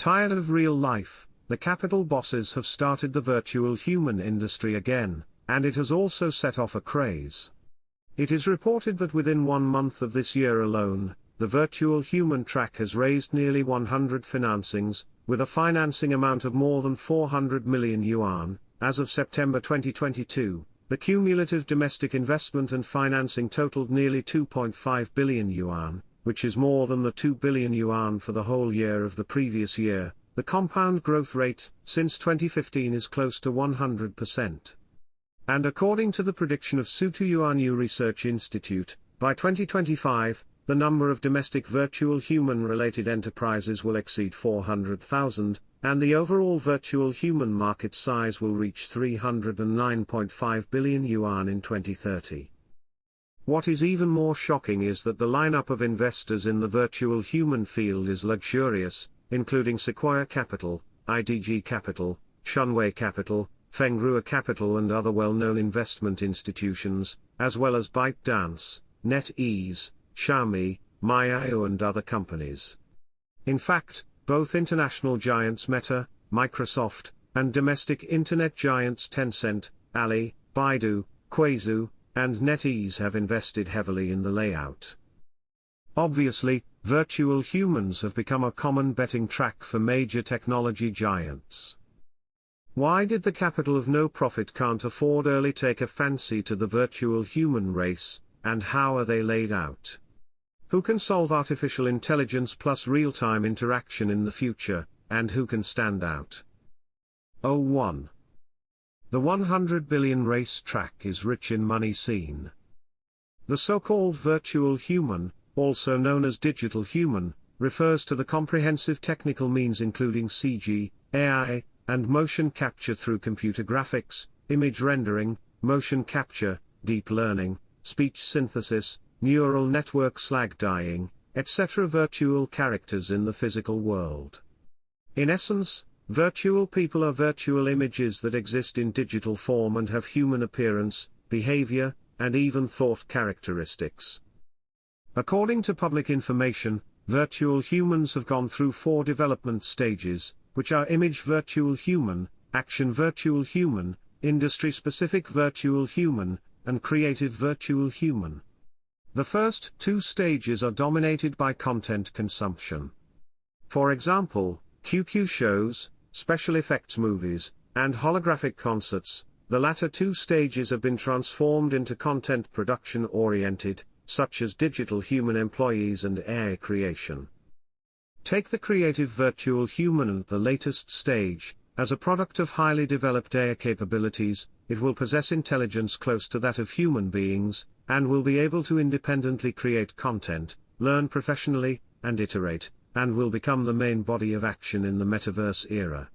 Tired of real life, the capital bosses have started the virtual human industry again, and it has also set off a craze. It is reported that within 1 month of this year alone, the virtual human track has raised nearly 100 financings, with a financing amount of more than 400 million yuan. As of September 2022, the cumulative domestic investment and financing totaled nearly 2.5 billion yuan, which is more than the 2 billion yuan for the whole year of the previous year. The compound growth rate since 2015 is close to 100%. And according to the prediction of Tsinghua Research Institute, by 2025, the number of domestic virtual human-related enterprises will exceed 400,000, and the overall virtual human market size will reach 309.5 billion yuan in 2030. What is even more shocking is that the lineup of investors in the virtual human field is luxurious, including Sequoia Capital, IDG Capital, Shunwei Capital, Fengrua Capital and other well-known investment institutions, as well as ByteDance, NetEase, Xiaomi, Maiyao and other companies. In fact, both international giants Meta, Microsoft, and domestic internet giants Tencent, Ali, Baidu, Quazoo, and NetEase have invested heavily in the layout. Obviously, virtual humans have become a common betting track for major technology giants. Why did the capital of no profit can't afford early take a fancy to the virtual human race, and how are they laid out? Who can solve artificial intelligence plus real-time interaction in the future, and who can stand out? 01. The 100 billion race track is rich in money seen. The so-called virtual human, also known as digital human, refers to the comprehensive technical means including CG, AI, and motion capture through computer graphics, image rendering, motion capture, deep learning, speech synthesis, neural network slag dyeing, etc. virtual characters in the physical world. In essence, virtual people are virtual images that exist in digital form and have human appearance, behavior, and even thought characteristics. According to public information, virtual humans have gone through 4 development stages, which are image virtual human, action virtual human, industry-specific virtual human, and creative virtual human. The first 2 stages are dominated by content consumption. For example, QQ shows, special effects movies, and holographic concerts. The latter 2 stages have been transformed into content production-oriented, such as digital human employees and AI creation. Take the creative virtual human at the latest stage. As a product of highly developed AI capabilities, it will possess intelligence close to that of human beings, and will be able to independently create content, learn professionally, and iterate, and will become the main body of action in the metaverse era.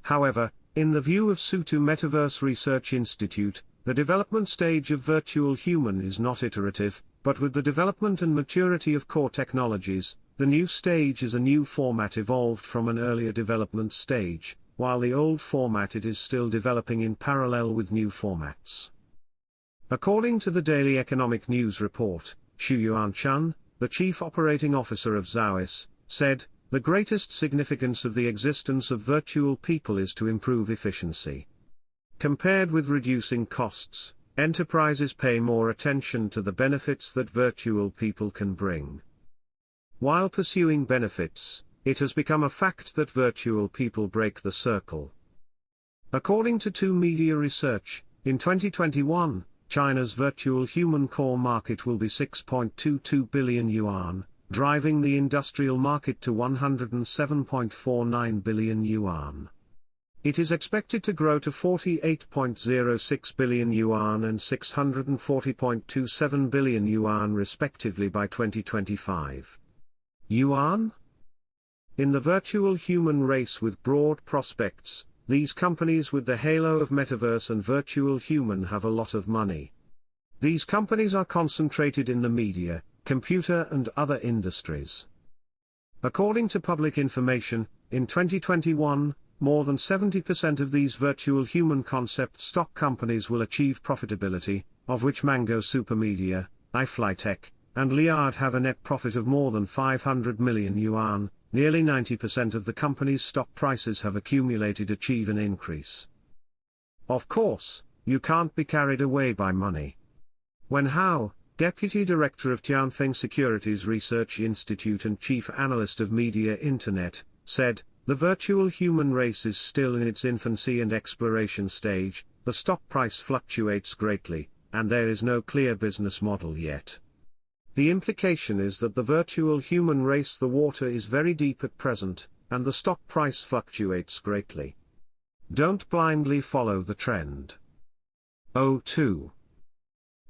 However, in the view of Tsinghua Metaverse Research Institute, the development stage of virtual human is not iterative, but with the development and maturity of core technologies, the new stage is a new format evolved from an earlier development stage, while the old format it is still developing in parallel with new formats. According to the Daily Economic News report, Xu Yuanchun, the chief operating officer of Zhaois, said, "The greatest significance of the existence of virtual people is to improve efficiency. Compared with reducing costs, enterprises pay more attention to the benefits that virtual people can bring. While pursuing benefits, it has become a fact that virtual people break the circle." According to 2 Media Research, in 2021, China's virtual human core market will be 6.22 billion yuan, driving the industrial market to 107.49 billion yuan. It is expected to grow to 48.06 billion yuan and 640.27 billion yuan respectively by 2025. Yuan? In the virtual human race with broad prospects, these companies with the halo of metaverse and virtual human have a lot of money. These companies are concentrated in the media, computer and other industries. According to public information, in 2021, more than 70% of these virtual human concept stock companies will achieve profitability, of which Mango Supermedia, iFlyTech, and Liard have a net profit of more than 500 million yuan, nearly 90% of the company's stock prices have accumulated achieve an increase. Of course, you can't be carried away by money. Wen Hao, Deputy Director of Tianfeng Securities Research Institute and Chief Analyst of Media Internet, said, "The virtual human race is still in its infancy and exploration stage, the stock price fluctuates greatly, and there is no clear business model yet. The implication is that the virtual human race, the water is very deep at present, and the stock price fluctuates greatly. Don't blindly follow the trend." 02.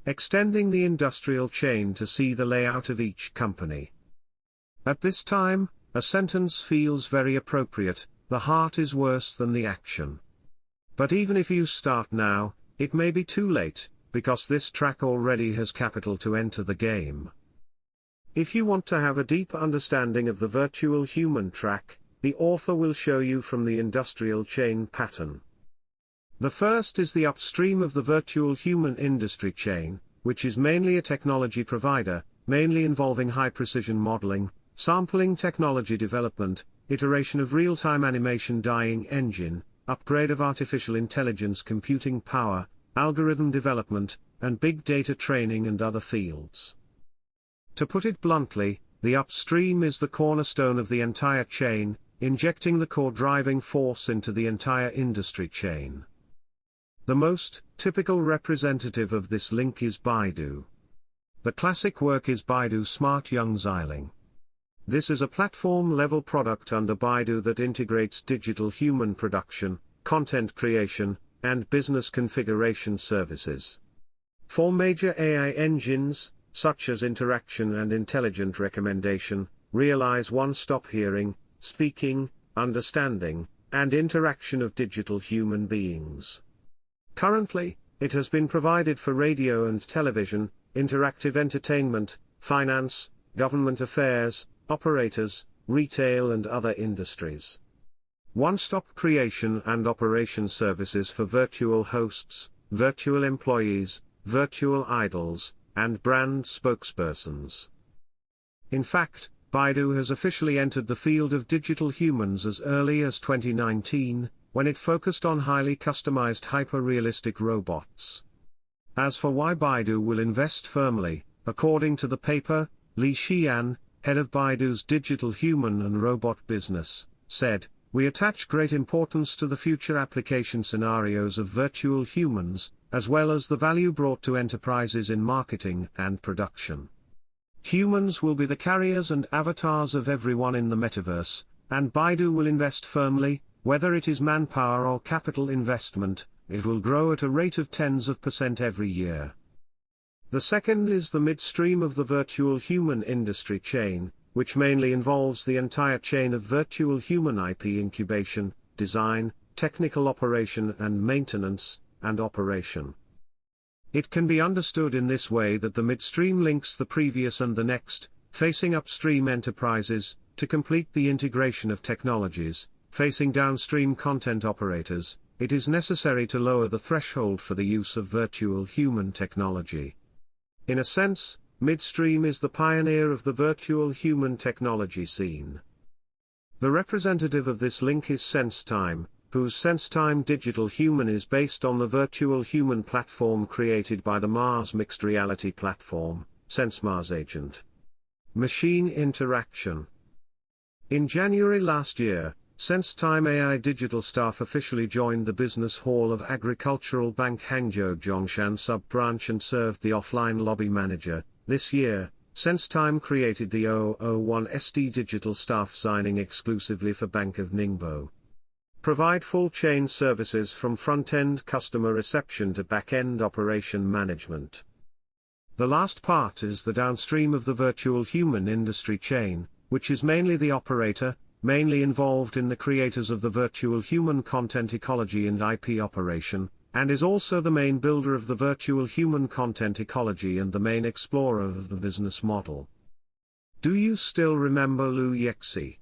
Extending the industrial chain to see the layout of each company. At this time, a sentence feels very appropriate: the heart is worse than the action. But even if you start now, it may be too late, because this track already has capital to enter the game. If you want to have a deep understanding of the virtual human track, the author will show you from the industrial chain pattern. The first is the upstream of the virtual human industry chain, which is mainly a technology provider, mainly involving high-precision modeling, sampling technology development, iteration of real-time animation dyeing engine, upgrade of artificial intelligence computing power, algorithm development, and big data training and other fields. To put it bluntly, the upstream is the cornerstone of the entire chain, injecting the core driving force into the entire industry chain. The most typical representative of this link is Baidu. The classic work is Baidu Smart Young Xiling. This is a platform-level product under Baidu that integrates digital human production, content creation, and business configuration services. For major AI engines, such as interaction and intelligent recommendation, realize one-stop hearing, speaking, understanding, and interaction of digital human beings. Currently, it has been provided for radio and television, interactive entertainment, finance, government affairs, operators, retail and other industries. One-stop creation and operation services for virtual hosts, virtual employees, virtual idols, and brand spokespersons. In fact, Baidu has officially entered the field of digital humans as early as 2019, when it focused on highly customized hyper-realistic robots. As for why Baidu will invest firmly, according to the paper, Li Xian, head of Baidu's digital human and robot business, said, "We attach great importance to the future application scenarios of virtual humans, as well as the value brought to enterprises in marketing and production. Humans will be the carriers and avatars of everyone in the metaverse, and Baidu will invest firmly. Whether it is manpower or capital investment, it will grow at a rate of tens of % every year." The second is the midstream of the virtual human industry chain, which mainly involves the entire chain of virtual human IP incubation, design, technical operation and maintenance, and operation. It can be understood in this way that the midstream links the previous and the next, facing upstream enterprises, to complete the integration of technologies. Facing downstream content operators, it is necessary to lower the threshold for the use of virtual human technology. In a sense, midstream is the pioneer of the virtual human technology scene. The representative of this link is SenseTime, whose SenseTime digital human is based on the virtual human platform created by the Mars mixed reality platform, SenseMars Agent. Machine interaction. In January last year, SenseTime AI digital staff officially joined the Business Hall of Agricultural Bank Hangzhou Zhongshan sub-branch and served the offline lobby manager. This year, SenseTime created the 001 SD digital staff signing exclusively for Bank of Ningbo. Provide full chain services from front-end customer reception to back-end operation management. The last part is the downstream of the virtual human industry chain, which is mainly the operator, mainly involved in the creators of the virtual human content ecology and IP operation, and is also the main builder of the virtual human content ecology and the main explorer of the business model. Do you still remember Lu Yexi?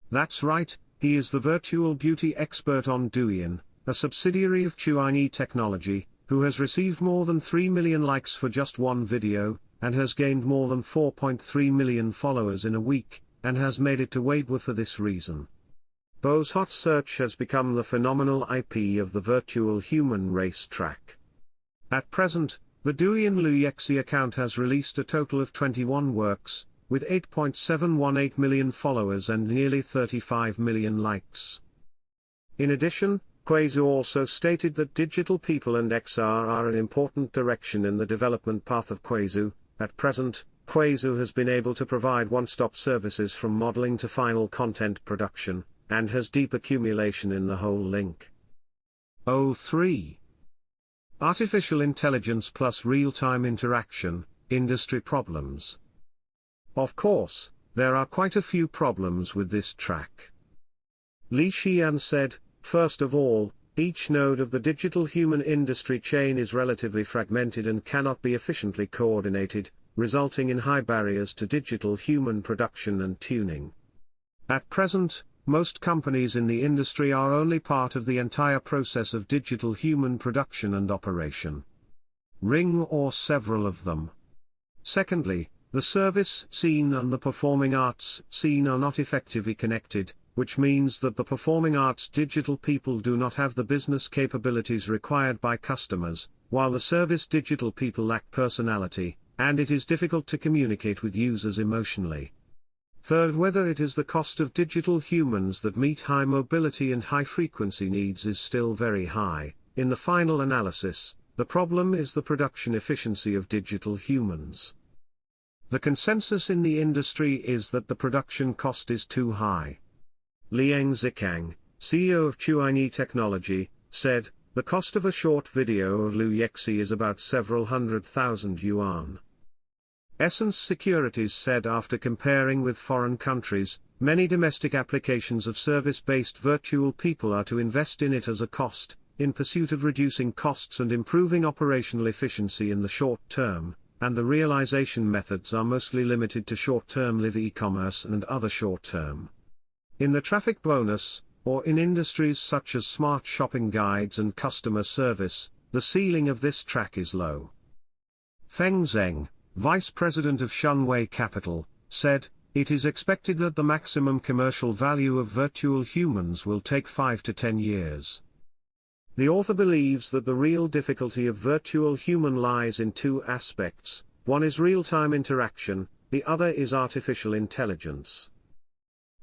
That's right, he is the virtual beauty expert on Douyin, a subsidiary of Chuanyi Technology, who has received more than 3 million likes for just one video, and has gained more than 4.3 million followers in a week, and has made it to Weibo for this reason. Bo's hot search has become the phenomenal IP of the virtual human racetrack. At present, the Douyin Luyexi account has released a total of 21 works, with 8.718 million followers and nearly 35 million likes. In addition, Quazu also stated that digital people and XR are an important direction in the development path of Quazu. At present, Quazu has been able to provide one-stop services from modeling to final content production, and has deep accumulation in the whole link. 03. Artificial intelligence plus real-time interaction, industry problems. Of course, there are quite a few problems with this track. Li Xian said, first of all, each node of the digital human industry chain is relatively fragmented and cannot be efficiently coordinated, resulting in high barriers to digital human production and tuning. At present, most companies in the industry are only part of the entire process of digital human production and operation. Ring or several of them. Secondly, the service scene and the performing arts scene are not effectively connected, which means that the performing arts digital people do not have the business capabilities required by customers, while the service digital people lack personality, and it is difficult to communicate with users emotionally. Third, whether it is the cost of digital humans that meet high mobility and high frequency needs is still very high. In the final analysis, the problem is the production efficiency of digital humans. The consensus in the industry is that the production cost is too high. Liang Zikang, CEO of Chuanyi Technology, said, the cost of a short video of Luyexi is about several $100,000. Essence Securities said after comparing with foreign countries, many domestic applications of service-based virtual people are to invest in it as a cost, in pursuit of reducing costs and improving operational efficiency in the short term, and the realization methods are mostly limited to short-term live e-commerce and other short-term. In the traffic bonus, or in industries such as smart shopping guides and customer service, the ceiling of this track is low. Feng Zheng, Vice President of Shunwei Capital, said, it is expected that the maximum commercial value of virtual humans will take 5 to 10 years. The author believes that the real difficulty of virtual human lies in two aspects, one is real-time interaction, the other is artificial intelligence.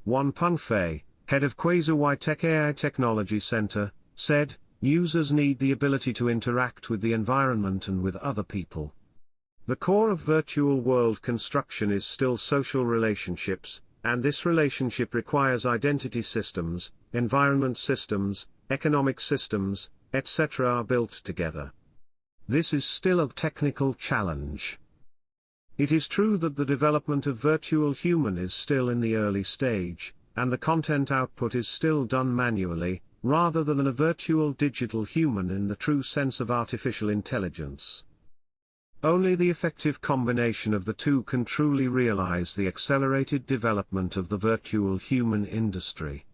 Wan Pengfei, head of Quazu Tech AI Technology Center, said, users need the ability to interact with the environment and with other people. The core of virtual world construction is still social relationships, and this relationship requires identity systems, environment systems, economic systems, etc. are built together. This is still a technical challenge. It is true that the development of virtual human is still in the early stage, and the content output is still done manually, rather than a virtual digital human in the true sense of artificial intelligence. Only the effective combination of the two can truly realize the accelerated development of the virtual human industry.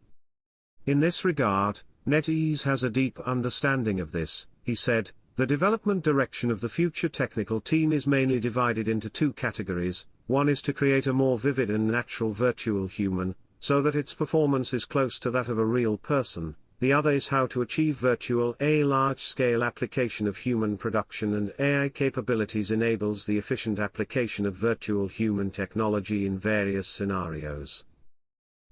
In this regard, NetEase has a deep understanding of this, he said. The development direction of the future technical team is mainly divided into two categories. One is to create a more vivid and natural virtual human, so that its performance is close to that of a real person. The other is how to achieve virtual A large-scale application of human production, and AI capabilities enables the efficient application of virtual human technology in various scenarios.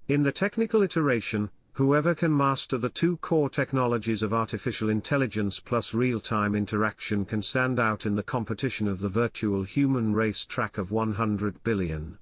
In the technical iteration, whoever can master the two core technologies of artificial intelligence plus real-time interaction can stand out in the competition of the virtual human race track of 100 billion.